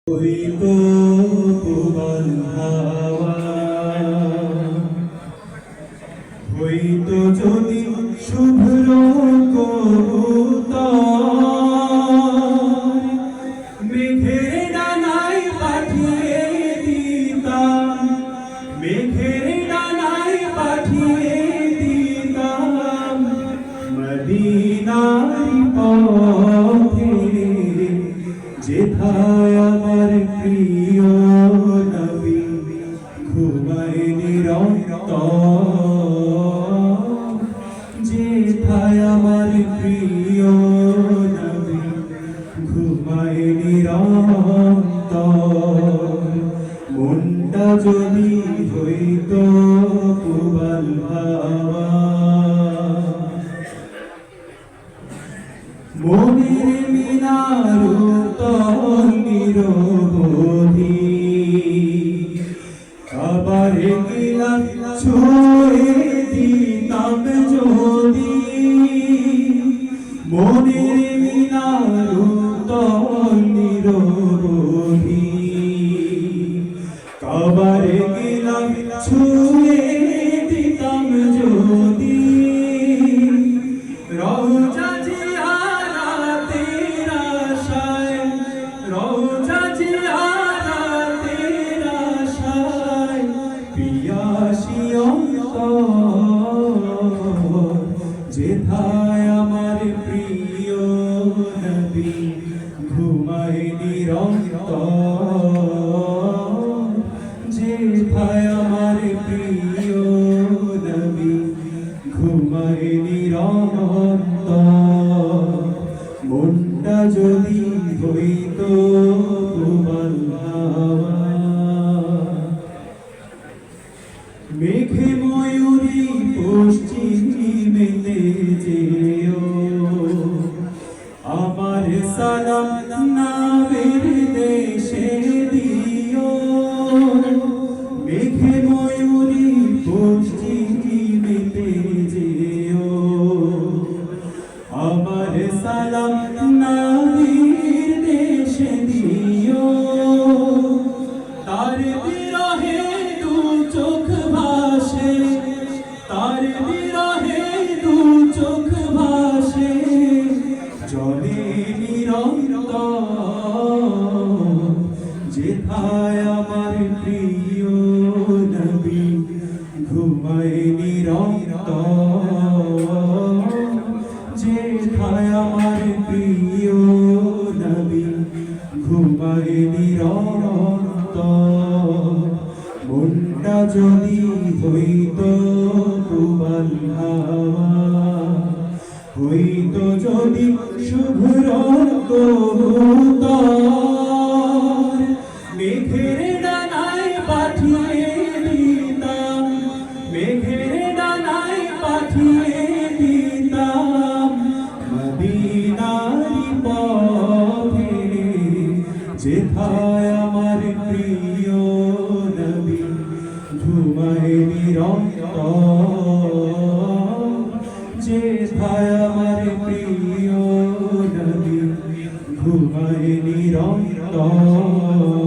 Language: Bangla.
হইতো প্রবল হাওয়া, হইতো যদি শুভ্র কবুতর, মেঘের ডানায় পাঠিয়ে দিতাম, মেঘের ডানায় পাঠিয়ে দিতাম মদিনার পথে, যেথায় আমার প্রিয় নবী ঘুমায় নিরন্তর, যেথায় আমার প্রিয় নবী ঘুমায় নিরন্তর। মনটা যদি হইতো প্রবল হাওয়া, মনের মিনার উত্তর নিরবধি, আবার গিলাম ছুঁয়ে দিতাম যদি, মনের মিনার উত্তর নিরবধি, আবার গিলাম ছুঁয়ে দিতাম যদি। রওজা জিয়ারাতের আশায়, রওজা জিয়ারাতের আশায় পিয়াসী অন্তর, যেথায় আমার প্রিয় নবী ঘুমায় নিরন্তর, যেথায় আমার প্রিয় নবী ঘুমায় নিরন্তর। মনটা যদি হইতো প্রবল হাওয়া, মেঘে ময়ূরী পশ্চিমেতে যেও, আমার সালাম নামের দেশে দিও, মেঘে ময়ূরী পশ্চিমেতে যেও, আমার সালাম নামের দেশে দিও। তার বিরহে দু চোখ ভাসে, তার বিরহে দু চোখ ভাসে জলে নিরন্তর, যেথায় আমার প্রিয় নবী ঘুমায় নিরন্তর, যেথায় আমার প্রিয় নবী ঘুমায় নিরন্তর। মনটা যদি হইতো প্রবল হাওয়া, হইতো যদি শুভ্র কবুতর, মেঘের ডানায় পাঠিয়ে দিতাম, মেঘের ডানায় পাঠিয়ে দিতাম মদিনার পথে, যেথায় আমার প্রিয় নবী ঘুমায় নিরন্তর, যেথায় আমার প্রিয় নবী ঘুমায় নিরন্তর।